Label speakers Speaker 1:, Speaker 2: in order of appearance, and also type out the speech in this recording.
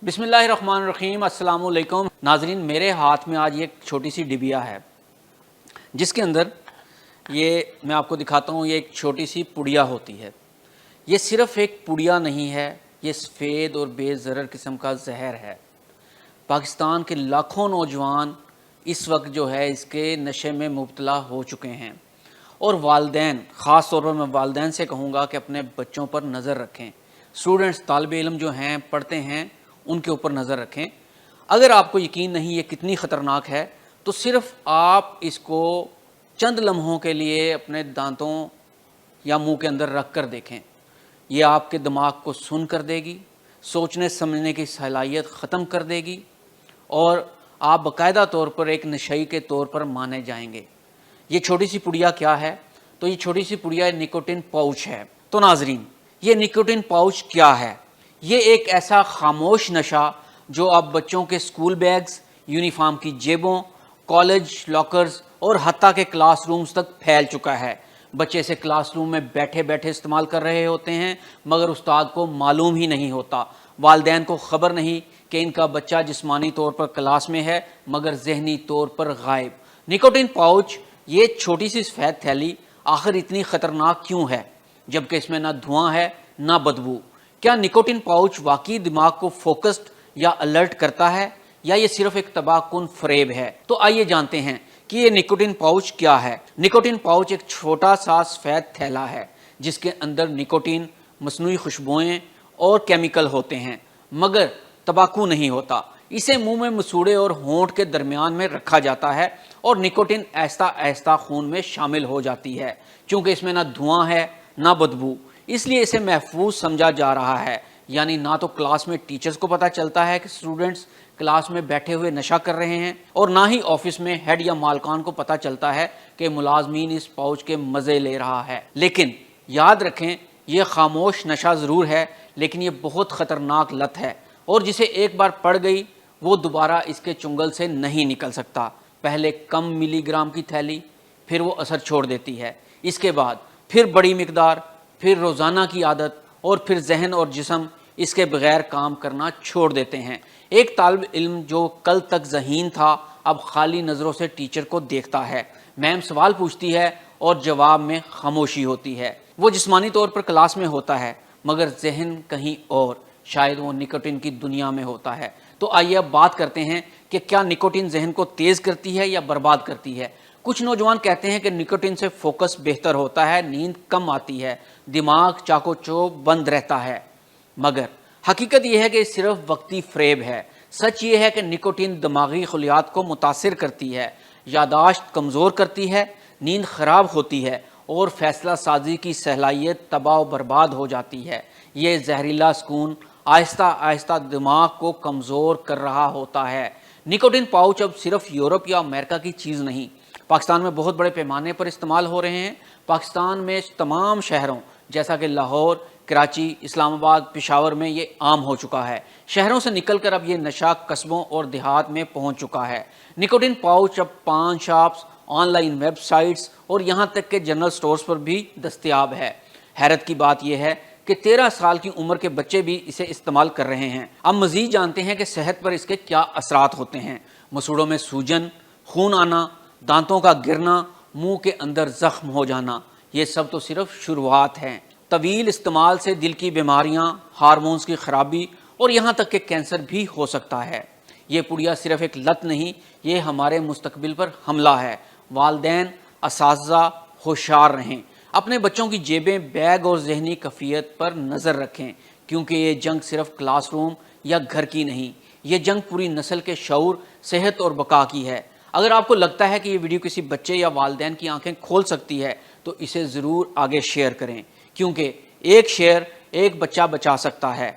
Speaker 1: बिस्मिल्लाहिर्रहमानिर्रहीम। अस्सलाम वालेकुम नाजरीन, मेरे हाथ में आज ये एक छोटी सी डिबिया है जिसके अंदर ये मैं आपको दिखाता हूँ। ये एक छोटी सी पुड़िया होती है। ये सिर्फ़ एक पुड़िया नहीं है, ये सफ़ेद और बेज़रर किस्म का जहर है। पाकिस्तान के लाखों नौजवान इस वक्त जो है इसके नशे में मुब्तला हो चुके हैं और वालिदैन, ख़ास तौर पर मैं वालिदैन से कहूँगा कि अपने बच्चों पर नज़र रखें। स्टूडेंट्स, तालिबे इल्म जो हैं, पढ़ते हैं, उनके ऊपर नज़र रखें। अगर आपको यकीन नहीं ये कितनी ख़तरनाक है तो सिर्फ़ आप इसको चंद लम्हों के लिए अपने दांतों या मुंह के अंदर रख कर देखें। ये आपके दिमाग को सुन कर देगी, सोचने समझने की सलाहियत ख़त्म कर देगी और आप बाकायदा तौर पर एक नशई के तौर पर माने जाएंगे। ये छोटी सी पुड़िया क्या है? तो ये छोटी सी पुड़िया निकोटिन पाउच है। तो नाजरीन, ये निकोटिन पाउच क्या है? ये एक ऐसा खामोश नशा जो अब बच्चों के स्कूल बैग्स, यूनिफॉर्म की जेबों, कॉलेज लॉकर्स और हत्ता के क्लासरूम्स तक फैल चुका है। बच्चे इसे क्लासरूम में बैठे बैठे इस्तेमाल कर रहे होते हैं मगर उस्ताद को मालूम ही नहीं होता। वालिदैन को ख़बर नहीं कि इनका बच्चा जिस्मानी तौर पर क्लास में है मगर जहनी तौर पर गायब। निकोटिन पाउच, ये छोटी सी सफ़ेद थैली आखिर इतनी ख़तरनाक क्यों है जबकि इसमें ना धुआं है ना बदबू? क्या निकोटिन पाउच वाकई दिमाग को फोकस्ड या अलर्ट करता है या ये सिर्फ एक तबाहकुन फ़रेब है? तो आइए जानते हैं कि ये निकोटिन पाउच क्या है। निकोटिन पाउच एक छोटा सा सफ़ेद थैला है जिसके अंदर निकोटिन, मसनूई खुशबुएँ और केमिकल होते हैं मगर तंबाकू नहीं होता। इसे मुंह में मसूड़े और होंठ के दरमियान में रखा जाता है और निकोटिन आहिस्ता आहिस्ता खून में शामिल हो जाती है। चूँकि इसमें ना धुआं है ना बदबू, इसलिए इसे महफूज समझा जा रहा है। यानी ना तो क्लास में टीचर्स को पता चलता है कि स्टूडेंट्स क्लास में बैठे हुए नशा कर रहे हैं और ना ही ऑफिस में हेड या मालकान को पता चलता है कि मुलाजमीन इस पाउच के मज़े ले रहा है। लेकिन याद रखें, ये खामोश नशा ज़रूर है लेकिन ये बहुत ख़तरनाक लत है और जिसे एक बार पड़ गई वो दोबारा इसके चुंगल से नहीं निकल सकता। पहले कम मिलीग्राम की थैली, फिर वो असर छोड़ देती है, इसके बाद फिर बड़ी मिकदार, फिर रोज़ाना की आदत और फिर जहन और जिस्म इसके बगैर काम करना छोड़ देते हैं। एक तालिब इल्म जो कल तक ज़हीन था अब खाली नज़रों से टीचर को देखता है। मैम सवाल पूछती है और जवाब में खामोशी होती है। वो जिस्मानी तौर पर क्लास में होता है मगर जहन कहीं और, शायद वो निकोटिन की दुनिया में होता है। तो आइए अब बात करते हैं कि क्या निकोटिन जहन को तेज़ करती है या बर्बाद करती है। कुछ नौजवान कहते हैं कि निकोटिन से फोकस बेहतर होता है, नींद कम आती है, दिमाग चाको बंद रहता है, मगर हकीकत यह है कि सिर्फ वक्ती फ़रेब है। सच ये है कि निकोटिन दिमागी खलियात को मुतासिर करती है, यादाश्त कमज़ोर करती है, नींद ख़राब होती है और फ़ैसला साजी की सलाहियत तबाह व बर्बाद हो जाती है। ये जहरीला सुकून आहिस्ता आहिस्ता दिमाग को कमज़ोर कर रहा होता है। निकोटिन पाउच अब सिर्फ यूरोप या अमेरिका की चीज़ नहीं, पाकिस्तान में बहुत बड़े पैमाने पर इस्तेमाल हो रहे हैं। पाकिस्तान में तमाम शहरों जैसा कि लाहौर, कराची, इस्लामाबाद, पेशावर में ये आम हो चुका है। शहरों से निकलकर अब ये नशा कस्बों और देहात में पहुंच चुका है। निकोटिन पाउच अब पान शॉप्स, ऑनलाइन वेबसाइट्स और यहाँ तक के जनरल स्टोर्स पर भी दस्तयाब है। हैरत की बात यह है कि 13 साल की उम्र के बच्चे भी इसे इस्तेमाल कर रहे हैं। अब मज़ीद जानते हैं कि सेहत पर इसके क्या असरात होते हैं। मसूड़ों में सूजन, खून आना, दांतों का गिरना, मुंह के अंदर ज़ख्म हो जाना, ये सब तो सिर्फ शुरुआत है। तवील इस्तेमाल से दिल की बीमारियां, हार्मोन्स की खराबी और यहाँ तक कि कैंसर भी हो सकता है। ये पुड़िया सिर्फ एक लत नहीं, ये हमारे मुस्तकबिल पर हमला है। वालिदैन, असातिज़ा होशियार रहें, अपने बच्चों की जेबें, बैग और जहनी कफ़ियत पर नज़र रखें क्योंकि ये जंग सिर्फ क्लासरूम या घर की नहीं, ये जंग पूरी नस्ल के शऊर, सेहत और बका की है। अगर आपको लगता है कि ये वीडियो किसी बच्चे या वालिदैन की आंखें खोल सकती है तो इसे ज़रूर आगे शेयर करें क्योंकि एक शेयर एक बच्चा बचा सकता है।